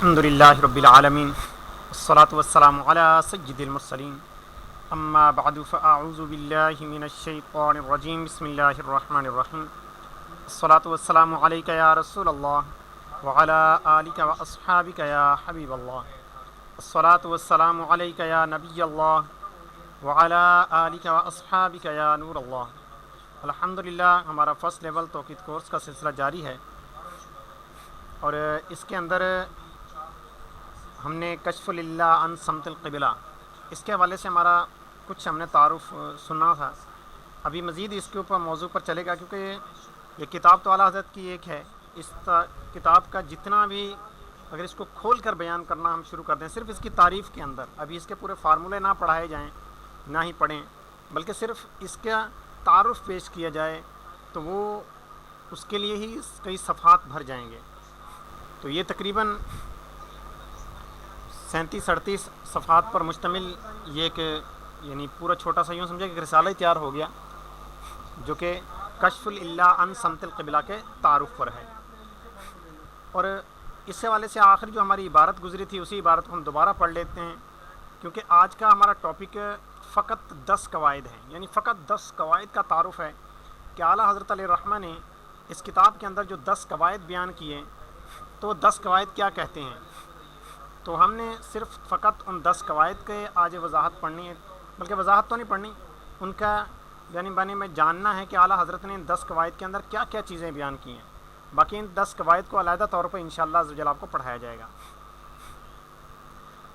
الحمدللہ رب العالمین والصلاة والسلام علی سید المرسلین اما بعد فاعوذ باللہ من الشیطان الرجیم بسم اللہ الرحمن الرحیم الصلاة والسلام علیک یا رسول اللہ وعلی آلک واصحابک یا حبیب اللہ الصلاة والسلام علیک یا نبی اللہ وعلی آلک واصحابک یا نور اللہ۔ الحمدللہ ہمارا فرسٹ لیول توقید کورس کا سلسلہ جاری ہے اور اس کے اندر ہم نے کشف للہ عن سمت القبلہ اس کے حوالے سے ہمارا کچھ ہم نے تعارف سنا تھا۔ ابھی مزید اس کے اوپر موضوع پر چلے گا کیونکہ یہ کتاب تو اعلیٰ حضرت کی ایک ہے۔ اس کتاب کا جتنا بھی اگر اس کو کھول کر بیان کرنا ہم شروع کر دیں صرف اس کی تعریف کے اندر، ابھی اس کے پورے فارمولے نہ پڑھائے جائیں نہ ہی پڑھیں بلکہ صرف اس کا تعارف پیش کیا جائے تو وہ اس کے لیے ہی کئی صفحات بھر جائیں گے۔ تو یہ تقریباً 37-38 صفحات پر مشتمل یہ ایک یعنی پورا چھوٹا سا یوں سمجھے کہ رسالہ ہی تیار ہو گیا جو کہ کشف للہ عن سمت القبلہ کے تعارف پر ہے۔ اور اس حوالے سے آخر جو ہماری عبارت گزری تھی اسی عبارت کو ہم دوبارہ پڑھ لیتے ہیں کیونکہ آج کا ہمارا ٹاپک فقط 10 قواعد ہیں، یعنی فقط 10 قواعد کا تعارف ہے کہ اعلیٰ حضرت علیہ الرحمہ نے اس کتاب کے اندر جو 10 قواعد بیان کیے تو 10 قواعد کیا کہتے ہیں۔ تو ہم نے صرف فقط ان 10 قواعد کے آج وضاحت پڑھنی ہے، بلکہ وضاحت تو نہیں پڑھنی، ان کا یعنی بانی میں جاننا ہے کہ اعلیٰ حضرت نے ان 10 قواعد کے اندر کیا کیا چیزیں بیان کی ہیں۔ باقی ان 10 قواعد کو علیحدہ طور پر انشاءاللہ عز و جل آپ کو پڑھایا جائے گا۔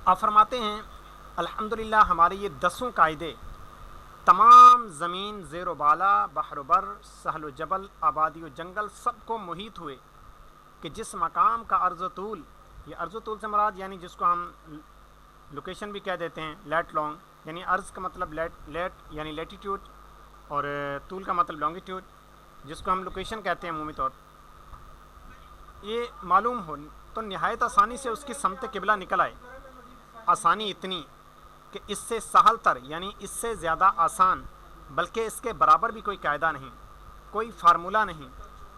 آپ فرماتے ہیں الحمدللہ ہمارے یہ 10 قاعدے تمام زمین زیر و بالا، بحر و بر، سہل و جبل، آبادی و جنگل سب کو محیط ہوئے کہ جس مقام کا عرض و طول، یہ عرض و طول سے مراد یعنی جس کو ہم لوکیشن بھی کہہ دیتے ہیں، لیٹ لانگ، یعنی عرض کا مطلب لیٹ یعنی لیٹیٹیوڈ اور طول کا مطلب لانگیٹیوڈ، جس کو ہم لوکیشن کہتے ہیں عمومی طور یہ معلوم ہو تو نہایت آسانی سے اس کی سمت قبلہ نکل آئے۔ آسانی اتنی کہ اس سے سہل تر یعنی اس سے زیادہ آسان بلکہ اس کے برابر بھی کوئی قاعدہ نہیں، کوئی فارمولہ نہیں۔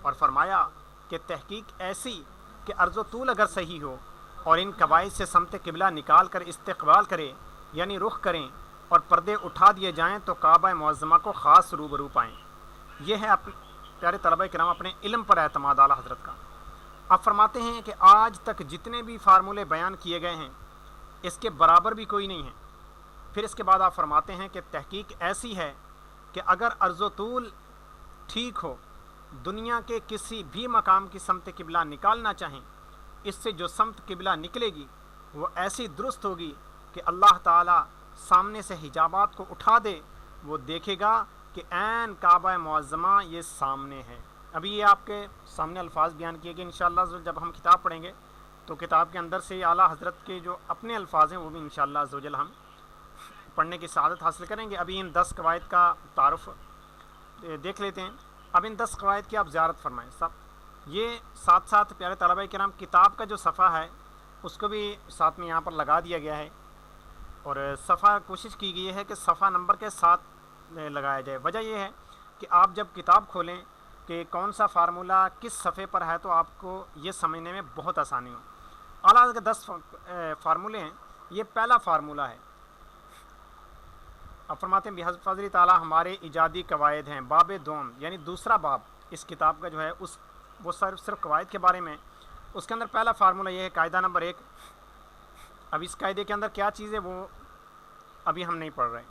اور فرمایا کہ تحقیق ایسی کہ عرض و طول اگر صحیح ہو اور ان قواعد سے سمت قبلہ نکال کر استقبال کرے یعنی رخ کریں اور پردے اٹھا دیے جائیں تو کعبہ معظمہ کو خاص روبرو پائیں۔ یہ ہے پیارے طلبہ کرام اپنے علم پر اعتماد اعلیٰ حضرت کا۔ آپ فرماتے ہیں کہ آج تک جتنے بھی فارمولے بیان کیے گئے ہیں اس کے برابر بھی کوئی نہیں ہے۔ پھر اس کے بعد آپ فرماتے ہیں کہ تحقیق ایسی ہے کہ اگر عرض و طول ٹھیک ہو، دنیا کے کسی بھی مقام کی سمت قبلہ نکالنا چاہیں، اس سے جو سمت قبلہ نکلے گی وہ ایسی درست ہوگی کہ اللہ تعالیٰ سامنے سے حجابات کو اٹھا دے، وہ دیکھے گا کہ عین کعبہ معظمہ یہ سامنے ہے۔ ابھی یہ آپ کے سامنے الفاظ بیان کیے گئے، انشاءاللہ جب ہم کتاب پڑھیں گے تو کتاب کے اندر سے اعلیٰ حضرت کے جو اپنے الفاظ ہیں وہ بھی انشاءاللہ عز و جل ہم پڑھنے کی سعادت حاصل کریں گے۔ ابھی ان 10 قواعد کا تعارف دیکھ لیتے ہیں۔ اب ان 10 قواعد کی آپ زیارت فرمائیں سب۔ یہ ساتھ ساتھ پیارے طلبہ کرام کتاب کا جو صفحہ ہے اس کو بھی ساتھ میں یہاں پر لگا دیا گیا ہے اور صفحہ کوشش کی گئی ہے کہ صفحہ نمبر کے ساتھ لگایا جائے۔ وجہ یہ ہے کہ آپ جب کتاب کھولیں کہ کون سا فارمولہ کس صفحے پر ہے تو آپ کو یہ سمجھنے میں بہت آسانی ہو۔ اعلیٰ حضرت کے 10 فارمولے ہیں، یہ پہلا فارمولہ ہے۔ اب فرماتے ہیں بحسب فضل تعالیٰ ہمارے ایجادی قواعد ہیں، باب دوم یعنی دوسرا باب اس کتاب کا جو ہے وہ صرف قواعد کے بارے میں۔ اس کے اندر پہلا فارمولہ یہ ہے قاعدہ نمبر 1۔ اب اس قاعدے کے اندر کیا چیز ہے وہ ابھی ہم نہیں پڑھ رہے،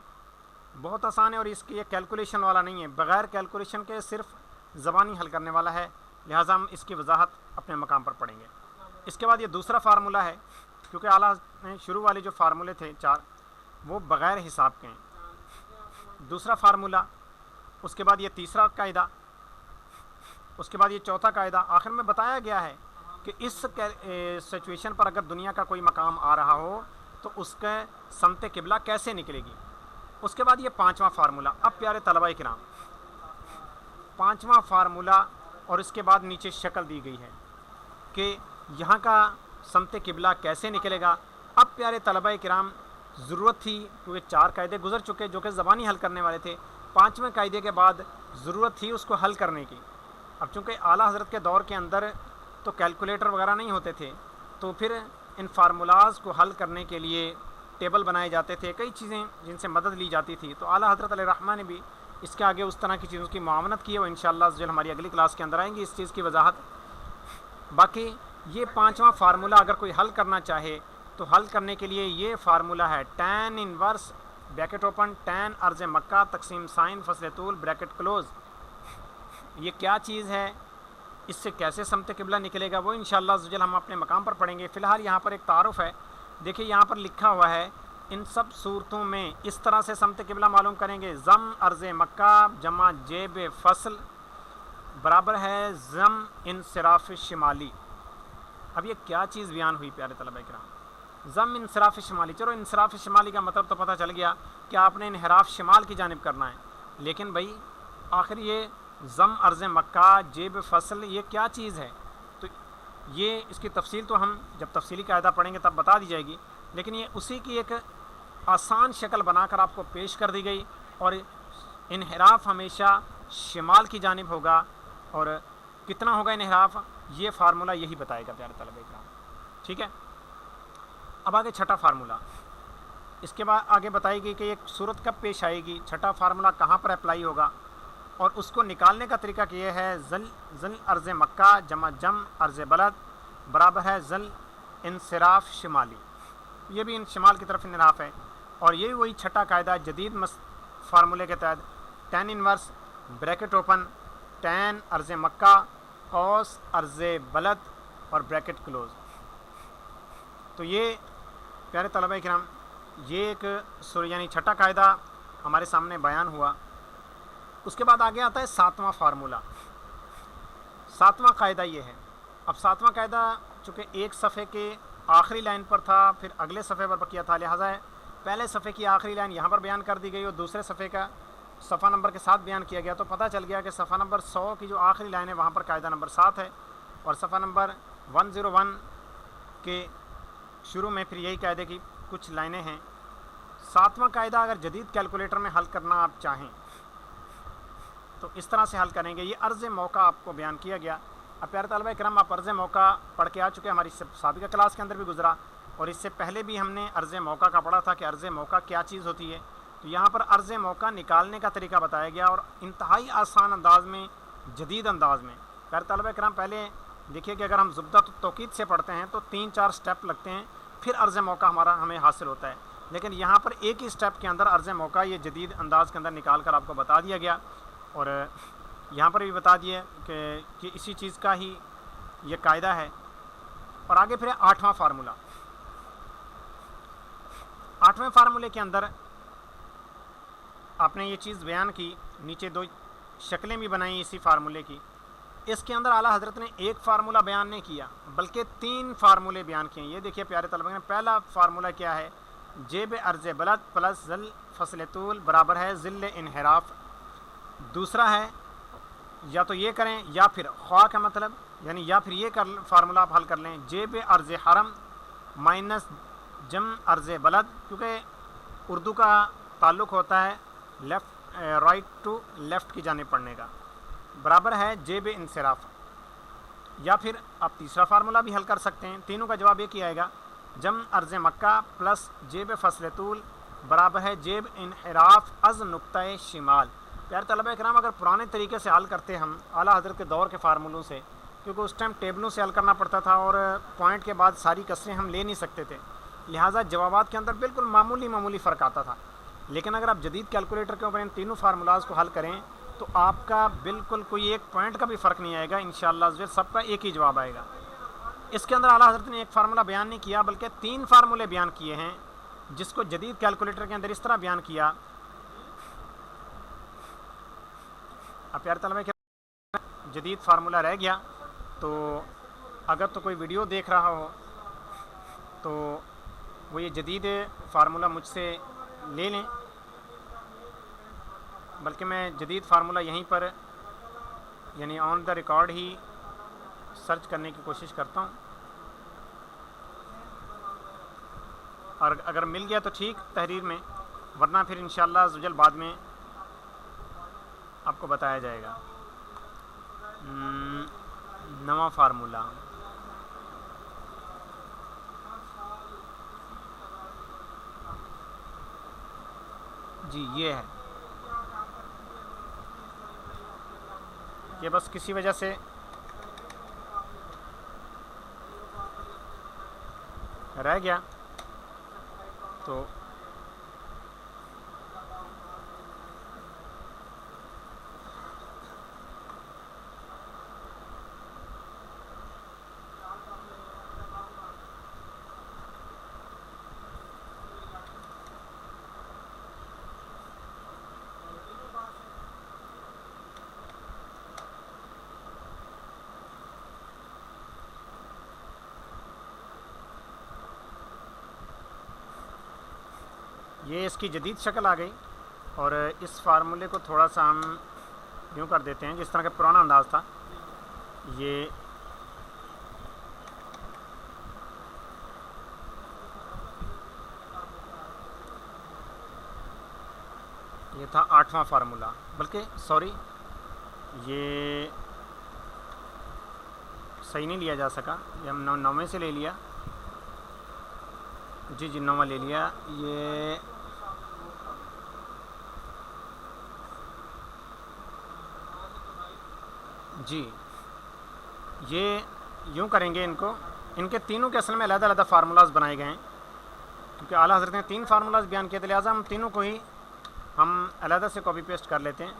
بہت آسان ہے اور اس کی یہ کیلکولیشن والا نہیں ہے، بغیر کیلکولیشن کے صرف زبانی حل کرنے والا ہے، لہٰذا ہم اس کی وضاحت اپنے مقام پر پڑھیں گے۔ اس کے بعد یہ دوسرا فارمولہ ہے کیونکہ اعلیٰ نے شروع والے جو فارمولے تھے 4 وہ بغیر حساب کے ہیں۔ دوسرا فارمولہ، اس کے بعد یہ تیسرا قاعدہ، اس کے بعد یہ چوتھا قاعدہ۔ آخر میں بتایا گیا ہے کہ اس سچویشن پر اگر دنیا کا کوئی مقام آ رہا ہو تو اس کے سمت قبلہ کیسے نکلے گی۔ اس کے بعد یہ 5واں فارمولہ۔ اب پیارے طلبہ کرام 5واں فارمولہ اور اس کے بعد نیچے شکل دی گئی ہے کہ یہاں کا سمت قبلہ کیسے نکلے گا۔ اب پیارے طلبہ کرام ضرورت تھی کیونکہ 4 قاعدے گزر چکے جو کہ زبانی حل کرنے والے تھے، 5ویں قاعدے کے بعد ضرورت تھی اس کو حل کرنے کی۔ اب چونکہ اعلیٰ حضرت کے دور کے اندر تو کیلکولیٹر وغیرہ نہیں ہوتے تھے تو پھر ان فارمولاز کو حل کرنے کے لیے ٹیبل بنائے جاتے تھے، کئی چیزیں جن سے مدد لی جاتی تھی. تو اعلیٰ حضرت علیہ الرحمہ نے بھی اس کے آگے اس طرح کی چیزوں کی معاونت کی ہے، وہ انشاءاللہ جو ہماری اگلی کلاس کے اندر آئیں گی اس چیز کی وضاحت. باقی یہ پانچواں فارمولہ اگر کوئی حل کرنا چاہے تو حل کرنے کے لیے یہ فارمولہ ہے ten inverse bracket open ten ارض مکہ تقسیم سائن فصل طول بریکٹ کلوز. یہ کیا چیز ہے، اس سے کیسے سمت قبلہ نکلے گا، وہ انشاءاللہ عزوجل ہم اپنے مقام پر پڑھیں گے. فی الحال یہاں پر ایک تعارف ہے، دیکھیے یہاں پر لکھا ہوا ہے ان سب صورتوں میں اس طرح سے سمت قبلہ معلوم کریں گے. ضم ارض مکہ جمع جیب فصل برابر ہے ضم انصراف شمالی. اب یہ کیا چیز بیان ہوئی پیارے طلبہ کرام، ضم انصراف شمالی. چلو انصراف شمالی کا مطلب تو پتہ چل گیا کہ آپ نے انحراف شمال کی جانب کرنا ہے، لیکن بھائی آخر یہ ضم ارض مکہ جیب فصل یہ کیا چیز ہے؟ تو یہ اس کی تفصیل تو ہم جب تفصیلی قاعدہ پڑھیں گے تب بتا دی جائے گی، لیکن یہ اسی کی ایک آسان شکل بنا کر آپ کو پیش کر دی گئی. اور انحراف ہمیشہ شمال کی جانب ہوگا، اور کتنا ہوگا انحراف یہ فارمولہ یہی بتائے گا پیارے طلبہ کرام. ٹھیک ہے، اب آگے چھٹا فارمولہ. اس کے بعد آگے بتائی گئی کہ ایک صورت کب پیش آئے گی، چھٹا فارمولہ کہاں پر اپلائی ہوگا، اور اس کو نکالنے کا طریقہ کہ یہ ہے ذل ارض مکہ جمع جم ارض بلد برابر ہے ذل انصراف شمالی. یہ بھی ان شمال کی طرف انحراف ہے، اور یہ وہی چھٹا قاعدہ جدید فارمولے کے تحت ten inverse bracket open ten ارض مکہ کوس ارض بلد اور بریکٹ کلوز. تو یہ پیارے طلبہ کرام یہ ایک یعنی چھٹا قاعدہ ہمارے سامنے بیان ہوا. اس کے بعد آگے آتا ہے ساتواں فارمولہ. ساتواں قاعدہ یہ ہے، اب ساتواں قاعدہ چونکہ ایک صفحے کے آخری لائن پر تھا پھر اگلے صفحے پر بقیہ تھا، لہٰذا پہلے صفحے کی آخری لائن یہاں پر بیان کر دی گئی اور دوسرے صفحے کا صفحہ نمبر کے ساتھ بیان کیا گیا. تو پتہ چل گیا کہ صفحہ نمبر 100 کی جو آخری لائن ہے وہاں پر قاعدہ نمبر 7 ہے، اور صفحہ نمبر 101 کے شروع میں پھر یہی قاعدے کی کچھ لائنیں ہیں. ساتواں قاعدہ اگر جدید کیلکولیٹر میں حل کرنا آپ چاہیں تو اس طرح سے حل کریں گے. یہ عرض موقع آپ کو بیان کیا گیا. اب پیارے طالبہ کرام آپ عرض موقع پڑھ کے آ چکے، ہماری سابقہ کلاس کے اندر بھی گزرا، اور اس سے پہلے بھی ہم نے عرض موقع کا پڑھا تھا کہ عرض موقع کیا چیز ہوتی ہے. تو یہاں پر عرض موقع نکالنے کا طریقہ بتایا گیا، اور انتہائی آسان انداز میں، جدید انداز میں. پیارے طالبہ کرام پہلے دیکھیے کہ اگر ہم زبدہ توقید سے پڑھتے ہیں تو 3-4 سٹیپ لگتے ہیں، پھر عرض موقع ہمیں حاصل ہوتا ہے. لیکن یہاں پر ایک ہی سٹیپ کے اندر عرض موقع یہ جدید انداز کے اندر نکال کر آپ کو بتا دیا گیا، اور یہاں پر بھی بتا دیا کہ اسی چیز کا ہی یہ قاعدہ ہے. اور آگے پھر 8واں فارمولہ. 8ویں فارمولے کے اندر آپ نے یہ چیز بیان کی، نیچے 2 شکلیں بھی بنائیں اسی فارمولے کی. اس کے اندر اعلیٰ حضرت نے ایک فارمولہ بیان نہیں کیا بلکہ 3 فارمولے بیان کیے. یہ دیکھیے پیارے طلبہ نے پہلا فارمولہ کیا ہے، جیب ارض بلد پلس ذل فصل طول برابر ہے ذل انحراف. دوسرا ہے یا تو یہ کریں یا پھر خواہ کا مطلب یعنی یا پھر یہ فارمولہ آپ حل کر لیں، جیب ارض حرم مائنس جم ارض بلد، کیونکہ اردو کا تعلق ہوتا ہے رائٹ ٹو لیفٹ کی جانب پڑھنے کا، برابر ہے جیب انصراف. یا پھر آپ تیسرا فارمولہ بھی حل کر سکتے ہیں. تینوں کا جواب ایک ہی آئے گا، جم ارض مکہ پلس جیب فصل طول برابر ہے جیب انحراف از نقطہ شمال. پیارے طلبہ کرام اگر پرانے طریقے سے حل کرتے ہم اعلیٰ حضرت کے دور کے فارمولوں سے، کیونکہ اس ٹائم ٹیبلوں سے حل کرنا پڑتا تھا اور پوائنٹ کے بعد ساری کسریں ہم لے نہیں سکتے تھے، لہٰذا جوابات کے اندر بالکل معمولی فرق آتا تھا. لیکن اگر آپ جدید کیلکولیٹر کے اوپر ان تینوں فارمولاز کو حل کریں تو آپ کا بالکل کوئی ایک پوائنٹ کا بھی فرق نہیں آئے گا، انشاءاللہ سب کا ایک ہی جواب آئے گا. اس کے اندر اعلیٰ حضرت نے ایک فارمولہ بیان نہیں کیا بلکہ 3 فارمولے بیان کیے ہیں، جس کو جدید کیلکولیٹر کے اندر اس طرح بیان کیا. اب پیارے طلبہ کے جدید فارمولہ رہ گیا، تو اگر تو کوئی ویڈیو دیکھ رہا ہو تو وہ یہ جدید فارمولہ مجھ سے لے لیں، بلکہ میں جدید فارمولہ یہیں پر یعنی آن دا ریکارڈ ہی سرچ کرنے کی کوشش کرتا ہوں، اور اگر مل گیا تو ٹھیک تحریر میں، ورنہ پھر انشاءاللہ زجل بعد میں آپ کو بتایا جائے گا. نواں فارمولہ جی یہ ہے، یہ بس کسی وجہ سے رہ گیا تو یہ اس کی جدید شکل آ گئی، اور اس فارمولے کو تھوڑا سا ہم یوں کر دیتے ہیں جس طرح کا پرانا انداز تھا. یہ تھا 8واں فارمولہ، بلکہ سوری یہ صحیح نہیں لیا جا سکا، یہ ہم 9ویں سے لے لیا. جی 9واں لے لیا. یہ جی یہ یوں کریں گے، ان کے تینوں کے اصل میں علیحدہ علیحدہ فارمولاز بنائے گئے ہیں، کیونکہ اعلیٰ حضرت نے 3 فارمولاز بیان کیے تھے، لہٰذا ہم تینوں کو ہی ہم علیحدہ سے کاپی پیسٹ کر لیتے ہیں.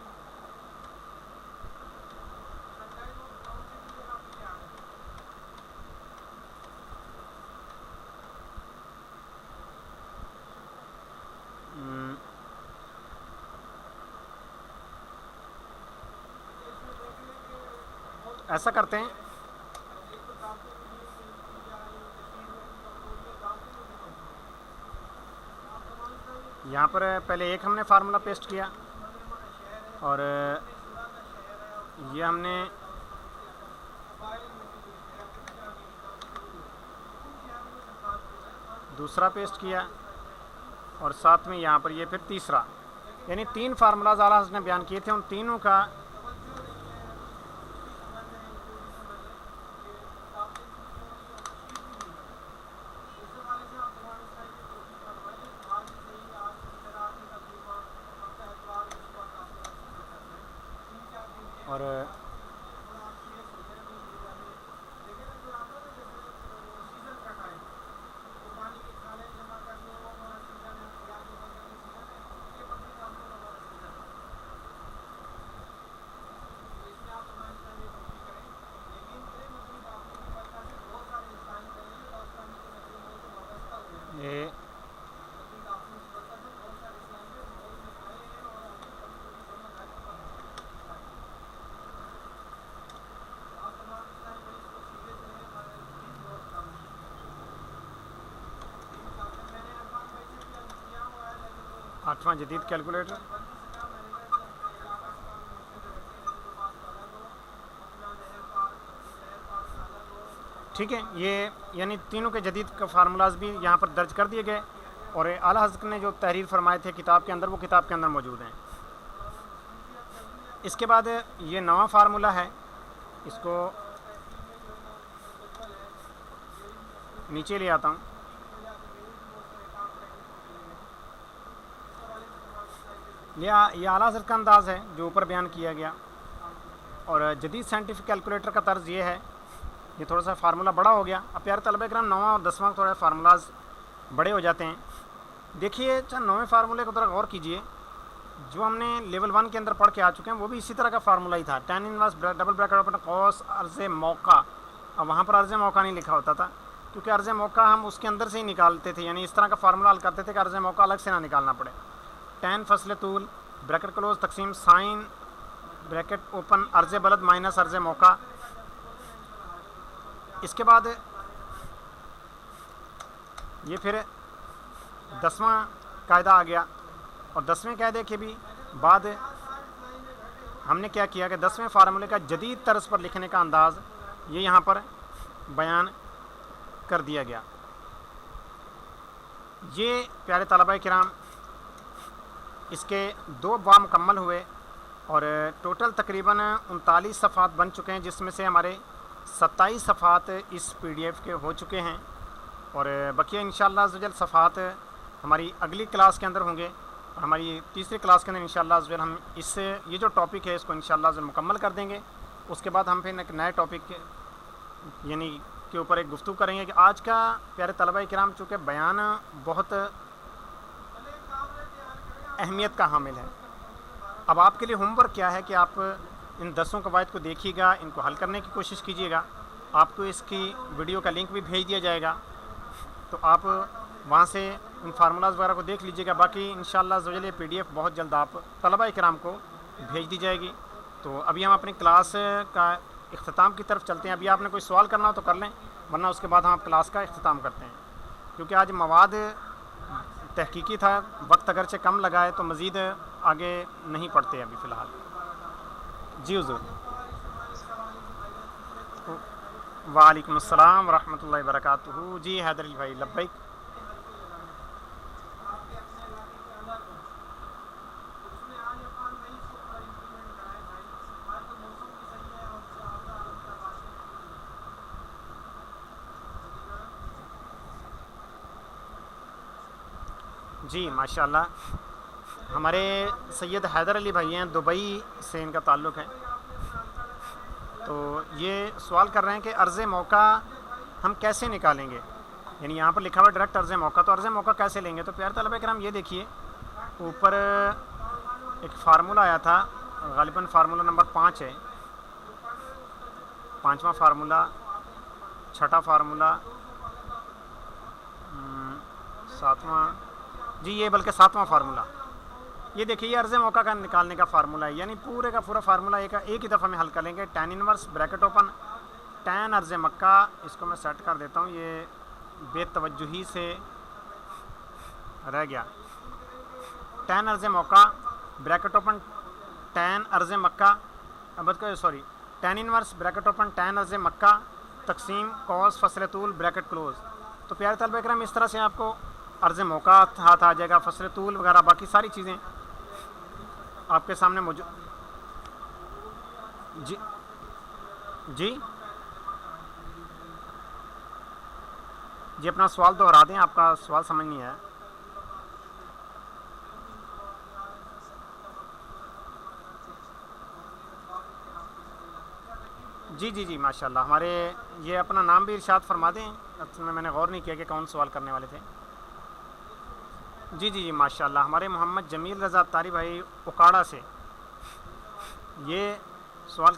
ایسا کرتے ہیں، یہاں پر پہلے ایک ہم نے فارمولہ پیسٹ کیا، اور یہ ہم نے دوسرا پیسٹ کیا، اور ساتھ میں یہاں پر یہ پھر تیسرا، یعنی 3 فارمولاز اعلیٰ حضرت نے بیان کیے تھے، ان تینوں کا اور یہ آٹھواں جدید کیلکولیٹر. ٹھیک ہے، یہ یعنی تینوں کے جدید کا فارمولاز بھی یہاں پر درج کر دیے گئے، اور اعلیٰ حضرت نے جو تحریر فرمائے تھے کتاب کے اندر، وہ کتاب کے اندر موجود ہیں. اس کے بعد یہ 9واں فارمولہ ہے، اس کو نیچے لے آتا ہوں. یہ اعلیٰ حضرت کا انداز ہے جو اوپر بیان کیا گیا، اور جدید سائنٹیفک کیلکولیٹر کا طرز یہ ہے. یہ تھوڑا سا فارمولہ بڑا ہو گیا. اب پیارے طلبہ کرام 9واں اور 10واں تھوڑے فارمولاز بڑے ہو جاتے ہیں. دیکھیے 9ویں فارمولے کو ذرا غور کیجئے، جو ہم نے لیول 1 کے اندر پڑھ کے آ چکے ہیں، وہ بھی اسی طرح کا فارمولہ ہی تھا. Tan inverse double bracket open قوس عرض موقع. اب وہاں پر عرض موقع نہیں لکھا ہوتا تھا، کیونکہ عرض موقع ہم اس کے اندر سے ہی نکالتے تھے، یعنی اس طرح کا فارمولہ حل کرتے تھے کہ عرض موقع الگ سے نہ نکالنا پڑے. ٹین فصل طول بریکٹ کلوز تقسیم سائن بریکٹ اوپن عرض بلد مائنس عرض موقع. اس کے بعد یہ پھر 10واں قاعدہ آ گیا، اور 10ویں قاعدے کے بھی بعد ہم نے کیا کیا کہ 10ویں فارمولے کا جدید طرز پر لکھنے کا انداز یہ یہاں پر بیان کر دیا گیا. یہ پیارے طلبہ کرام اس کے 2 باب مکمل ہوئے، اور ٹوٹل تقریباً 39 صفحات بن چکے ہیں، جس میں سے ہمارے 27 صفحات اس PDF کے ہو چکے ہیں، اور بقیہ انشاءاللہ عز و جل صفحات ہماری اگلی کلاس کے اندر ہوں گے. اور ہماری تیسری کلاس کے اندر انشاءاللہ عزوجل ہم اس سے یہ جو ٹاپک ہے اس کو انشاءاللہ عزوجل مکمل کر دیں گے. اس کے بعد ہم پھر ایک نئے ٹاپک یعنی کے اوپر ایک گفتگو کریں گے کہ آج کا پیارے طلبہ کرام چونکہ بیان بہت اہمیت کا حامل ہے. اب آپ کے لیے ہوم ورک کیا ہے کہ آپ ان 10 قواعد کو دیکھیے گا, ان کو حل کرنے کی کوشش کیجیے گا. آپ کو اس کی ویڈیو کا لنک بھی بھیج دیا جائے گا, تو آپ وہاں سے ان فارمولاز وغیرہ کو دیکھ لیجیے گا. باقی انشاءاللہ عزوجل یہ PDF بہت جلد آپ طلبہ کرام کو بھیج دی جائے گی. تو ابھی ہم اپنی کلاس کا اختتام کی طرف چلتے ہیں. ابھی آپ نے کوئی سوال کرنا ہو تو کر لیں, ورنہ اس کے بعد ہم کلاس کا اختتام کرتے ہیں. کیونکہ آج مواد تحقیقی تھا, وقت اگرچہ کم لگا ہے, تو مزید آگے نہیں پڑھتے ابھی فی الحال. جی حضور. وعلیکم السلام ورحمۃ اللہ وبرکاتہ. جی حیدر علی بھائی لبیک. جی ماشاء اللہ, ہمارے سید حیدر علی بھائی ہیں, دبئی سے ان کا تعلق ہے. تو یہ سوال کر رہے ہیں کہ عرض موقع ہم کیسے نکالیں گے. یعنی یہاں پر لکھا ہوا ڈائریکٹ عرض موقع, تو عرض موقع کیسے لیں گے. تو پیارے طلبہ کرام یہ دیکھیے, اوپر ایک فارمولہ آیا تھا, غالباً فارمولہ نمبر 5 ہے, 5واں فارمولہ, 6واں فارمولہ, 7واں, جی یہ بلکہ 7واں فارمولہ. یہ دیکھیے, یہ عرض موقع کا نکالنے کا فارمولہ ہے. یعنی پورے کا پورا فارمولہ ایک ہی دفعہ میں حل کر لیں گے. Ten inverse bracket open tan عرض مکہ, اس کو میں سیٹ کر دیتا ہوں, یہ بے توجہی سے رہ گیا. ٹین عرض موقع بریکٹ اوپن ٹین عرض مکہ, sorry, tan inverse bracket open tan عرض مکہ تقسیم کوس فصل طول بریکٹ کلوز. تو پیارے طلبہ کرام اس طرح سے آپ کو عرض موقع ہاتھ آ جائے گا, فصل طول وغیرہ باقی ساری چیزیں آپ کے سامنے موجود. جی جی جی اپنا سوال دوہرا دیں, آپ کا سوال سمجھ نہیں آیا. جی جی جی ماشاء اللہ, ہمارے یہ اپنا نام بھی ارشاد فرما دیں. اصل میں نے غور نہیں کیا کہ کون سوال کرنے والے تھے. جی جی جی ماشاء اللہ, ہمارے محمد جمیل رضا تاری بھائی اکاڑا سے یہ سوال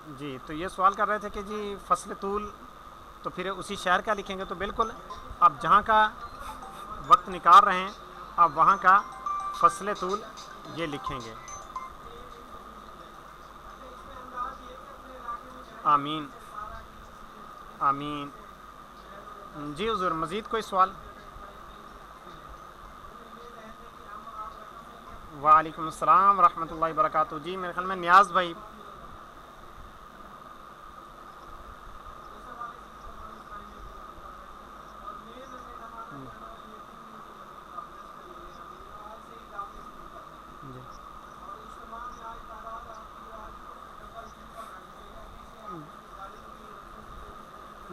جی, تو یہ سوال کر رہے تھے کہ جی فصل طول, تو پھر اسی شہر کا لکھیں گے. تو بالکل آپ جہاں کا وقت نکال رہے ہیں آپ وہاں کا فصل طول یہ لکھیں گے. آمین آمین. جی حضور, مزید کوئی سوال. وعلیکم السلام ورحمۃ اللہ وبرکاتہ. جی میرے خیال میں نیاز بھائی.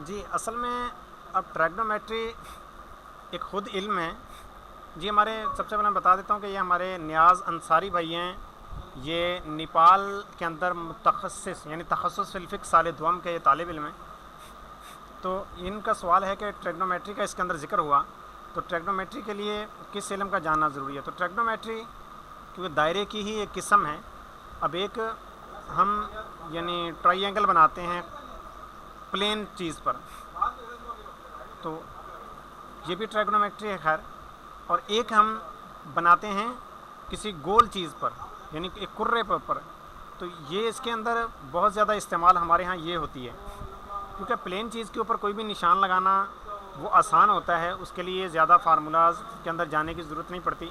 جی اصل میں اب ٹریگنومیٹری ایک خود علم ہے. جی ہمارے سب سے پہلے میں بتا دیتا ہوں کہ یہ ہمارے نیاز انصاری بھائی ہیں, یہ نیپال کے اندر متخصص یعنی تخصص فی الفقہ سال دوم کے یہ طالب علم ہیں. تو ان کا سوال ہے کہ ٹریگنومیٹری کا اس کے اندر ذکر ہوا, تو ٹریگنومیٹری کے لیے کس علم کا جاننا ضروری ہے. تو ٹریگنومیٹری کیونکہ دائرے کی ہی ایک قسم ہے. اب ایک ہم یعنی ٹرائی اینگل بناتے ہیں پلین چیز پر, تو یہ بھی ٹریگنومیٹری ہے خیر. اور ایک ہم بناتے ہیں کسی گول چیز پر یعنی ایک کرے پر, تو یہ اس کے اندر بہت زیادہ استعمال ہمارے ہاں یہ ہوتی ہے. کیونکہ پلین چیز کے اوپر کوئی بھی نشان لگانا وہ آسان ہوتا ہے, اس کے لیے زیادہ فارمولاز کے اندر جانے کی ضرورت نہیں پڑتی.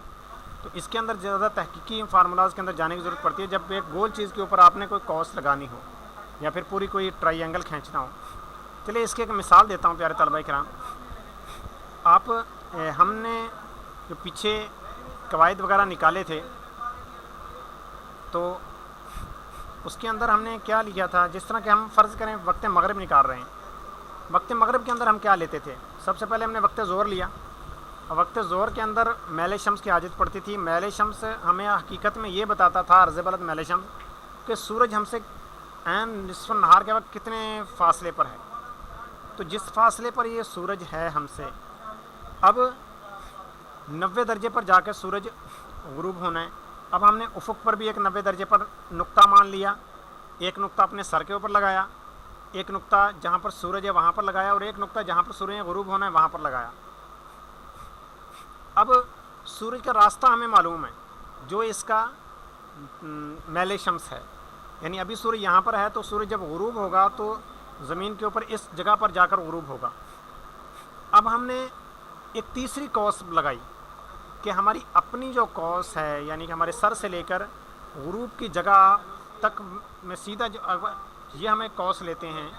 تو اس کے اندر زیادہ تحقیقی فارمولاز کے اندر جانے کی ضرورت پڑتی ہے جب ایک گول چیز کے اوپر آپ نے کوئی کوس لگانی ہو یا پھر پوری کوئی ٹرائی اینگل کھینچنا ہو. چلیے اس کی ایک مثال دیتا ہوں پیارے طلبہ کرام. آپ ہم نے جو پیچھے قواعد وغیرہ نکالے تھے, تو اس کے اندر ہم نے کیا لیا تھا, جس طرح کہ ہم فرض کریں وقت مغرب نکال رہے ہیں. وقت مغرب کے اندر ہم کیا لیتے تھے, سب سے پہلے ہم نے وقت ظہر لیا, وقت ظہر کے اندر میل شمس کی حاجت پڑتی تھی. میل شمس ہمیں حقیقت میں یہ بتاتا تھا عرض بلد میل شمس کہ سورج ہم سے عین نصف النہار کے وقت کتنے فاصلے پر ہے. تو جس فاصلے پر یہ سورج ہے ہم سے، اب 90 درجے پر جا کے سورج غروب ہونا ہے. اب ہم نے افق پر بھی ایک 90 درجے پر نقطہ مان لیا، ایک نقطہ اپنے سر کے اوپر لگایا، ایک نقطہ جہاں پر سورج ہے وہاں پر لگایا، اور ایک نقطہ جہاں پر سورج غروب ہونا ہے وہاں پر لگایا. اب سورج کا راستہ ہمیں معلوم ہے جو اس کا میل شمس ہے، یعنی ابھی سورج یہاں پر ہے تو سورج جب غروب ہوگا تو زمین کے اوپر اس جگہ پر جا کر غروب ہوگا. اب ہم نے ایک تیسری قوس لگائی کہ ہماری اپنی جو قوس ہے، یعنی کہ ہمارے سر سے لے کر غروب کی جگہ تک میں سیدھا یہ ہمیں قوس لیتے ہیں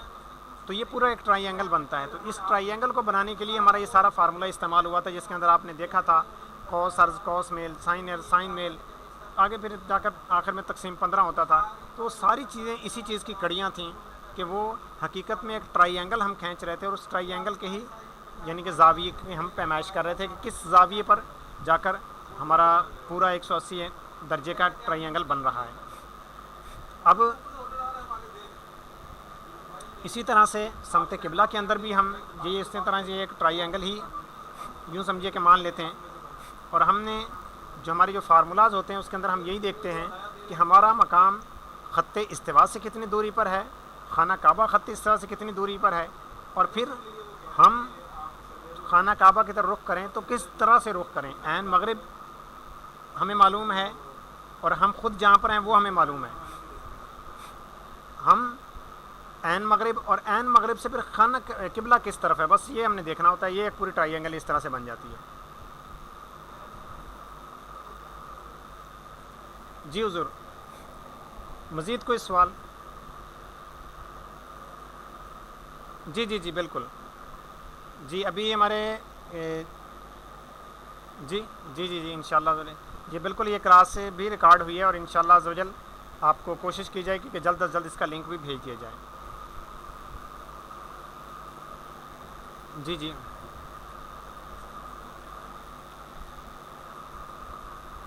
تو یہ پورا ایک ٹرائی اینگل بنتا ہے. تو اس ٹرائی اینگل کو بنانے کے لیے ہمارا یہ سارا فارمولہ استعمال ہوا تھا، جس کے اندر آپ نے دیکھا تھا کوس عرض کوس میل، سائن عرض سائن میل، آگے پھر جا کر آخر میں تقسیم 15 ہوتا تھا. تو ساری چیزیں اسی چیز کی کڑیاں تھیں کہ وہ حقیقت میں ایک ٹرائی اینگل ہم کھینچ رہے تھے، اور اس ٹرائی اینگل کے ہی یعنی کہ زاویے کی ہم پیمائش کر رہے تھے کہ کس زاویے پر جا کر ہمارا پورا 180 درجے کا ٹرائی اینگل بن رہا ہے. اب اسی طرح سے سمت قبلہ کے اندر بھی ہم یہ اسی طرح سے ایک ٹرائی اینگل ہی یوں سمجھے کہ مان لیتے ہیں، اور ہم نے جو ہمارے جو فارمولاز ہوتے ہیں اس کے اندر ہم یہی دیکھتے ہیں کہ ہمارا مقام خط استوا سے کتنی دوری پر ہے، خانہ کعبہ خط استوا سے کتنی دوری پر ہے، اور پھر ہم خانہ کعبہ کی طرف رخ کریں تو کس طرح سے رخ کریں. عین مغرب ہمیں معلوم ہے اور ہم خود جہاں پر ہیں وہ ہمیں معلوم ہے. ہم عین مغرب اور عین مغرب سے پھر خانہ قبلہ کس طرف ہے، بس یہ ہم نے دیکھنا ہوتا ہے. یہ ایک پوری ٹرائی اینگل اس طرح سے بن جاتی ہے. جی حضور، مزید کوئی سوال؟ جی جی جی بالکل. جی ابھی ہمارے جی جی جی جی انشاءاللہ جی بالکل یہ کلاس بھی ریکارڈ ہوئی ہے، اور انشاءاللہ عز و جل آپ کو کوشش کی جائے کہ جلد از جلد اس کا لنک بھی بھیج دیا جائے. جی جی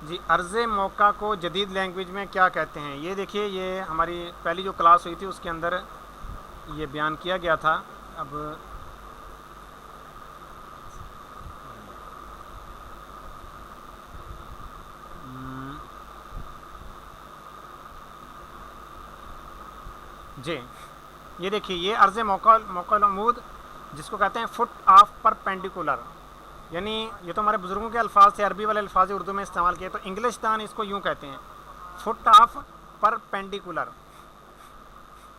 جی عرض موقع کو جدید لینگویج میں کیا کہتے ہیں؟ یہ دیکھیے، یہ ہماری پہلی جو کلاس ہوئی تھی اس کے اندر یہ بیان کیا گیا تھا. اب جی یہ دیکھیے، یہ عرض موقع العمود جس کو کہتے ہیں فٹ آف پرپینڈیکولر، یعنی یہ تو ہمارے بزرگوں کے الفاظ تھے، عربی والے الفاظ اردو میں استعمال کیے، تو انگلش دان اس کو یوں کہتے ہیں فٹ آف پرپینڈیکولر.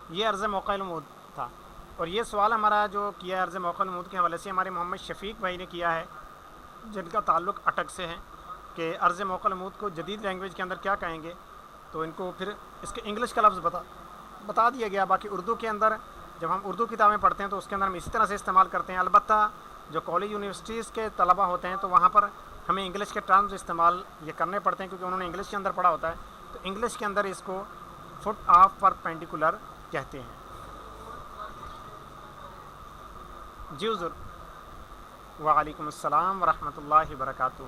یہ عرض موقع العمود تھا. اور یہ سوال ہمارا جو کیا ہے عرض موقع العمود کے حوالے سے ہمارے محمد شفیق بھائی نے کیا ہے، جن کا تعلق اٹک سے ہے، کہ عرض موقع العمود کو جدید لینگویج کے اندر کیا کہیں گے. تو ان کو پھر اس کے انگلش کا لفظ بتا دیا گیا. باقی اردو کے اندر جب ہم اردو کتابیں پڑھتے ہیں تو اس کے اندر ہم اسی طرح سے استعمال کرتے ہیں. البتہ جو کالج یونیورسٹیز کے طلبہ ہوتے ہیں تو وہاں پر ہمیں انگلش کے ٹرمز استعمال یہ کرنے پڑتے ہیں، کیونکہ انہوں نے انگلش کے اندر پڑھا ہوتا ہے. تو انگلش کے اندر اس کو فٹ آف پرپینڈیکولر کہتے ہیں. جی حضور، وعلیکم السلام ورحمۃ اللہ وبرکاتہ.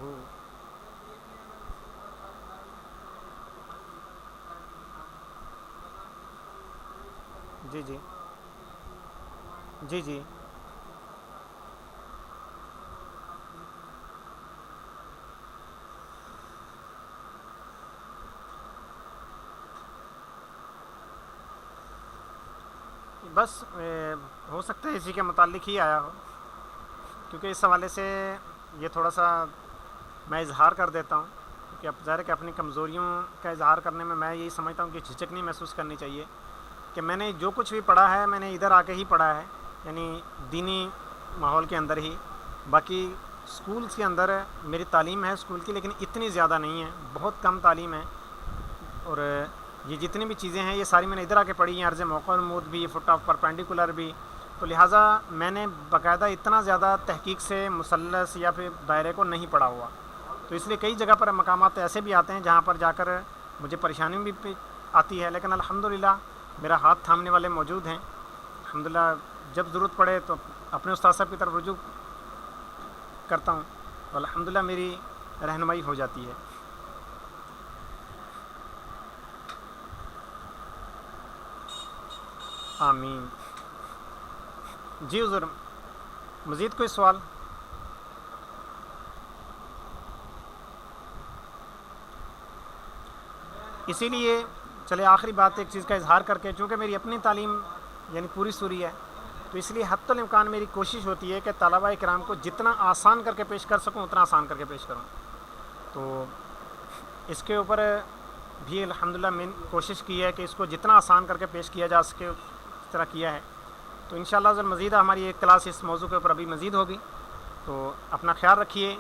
جی جی جی جی بس ہو سکتا ہے اسی کے متعلق ہی آیا ہو، کیونکہ اس حوالے سے یہ تھوڑا سا میں اظہار کر دیتا ہوں، کیونکہ اب ظاہر ہے کہ اپنی کمزوریوں کا اظہار کرنے میں یہی سمجھتا ہوں کہ جھجک نہیں محسوس کرنی چاہیے، کہ میں نے جو کچھ بھی پڑھا ہے میں نے ادھر آ کے ہی پڑھا ہے، یعنی دینی ماحول کے اندر ہی. باقی اسکولس کے اندر میری تعلیم ہے اسکول کی، لیکن اتنی زیادہ نہیں ہے، بہت کم تعلیم ہے. اور یہ جتنی بھی چیزیں ہیں یہ ساری میں نے ادھر آ کے پڑھی ہیں، عرض موقع العمود بھی، فٹ آف پرپینڈیکولر بھی. تو لہٰذا میں نے باقاعدہ اتنا زیادہ تحقیق سے مثلث یا پھر دائرے کو نہیں پڑھا ہوا. تو اس لیے کئی جگہ پر مقامات ایسے بھی آتے ہیں جہاں پر جا کر مجھے پریشانی بھی آتی ہے، لیکن الحمدللہ میرا ہاتھ تھامنے والے موجود ہیں. الحمدللہ جب ضرورت پڑے تو اپنے استاد صاحب کی طرف رجوع کرتا ہوں. الحمدللہ میری رہنمائی ہو جاتی ہے. آمین. جی حضور، مزید کوئی سوال؟ اسی لیے چلے آخری بات ایک چیز کا اظہار کر کے، چونکہ میری اپنی تعلیم یعنی پوری سوری ہے، تو اس لیے حتی الامکان میری کوشش ہوتی ہے کہ طلباء کرام کو جتنا آسان کر کے پیش کر سکوں اتنا آسان کر کے پیش کروں. تو اس کے اوپر بھی الحمدللہ میں نے کوشش کی ہے کہ اس کو جتنا آسان کر کے پیش کیا جا سکے اس طرح کیا ہے. تو انشاءاللہ مزید ہماری ایک کلاس اس موضوع کے اوپر ابھی مزید ہوگی. تو اپنا خیال رکھیے،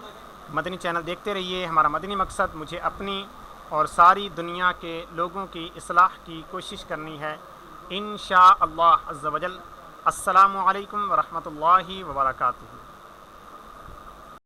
مدنی چینل دیکھتے رہیے. ہمارا مدنی مقصد مجھے اپنی اور ساری دنیا کے لوگوں کی اصلاح کی کوشش کرنی ہے انشاءاللہ عز و جل. السلام علیکم ورحمۃ اللہ وبرکاتہ.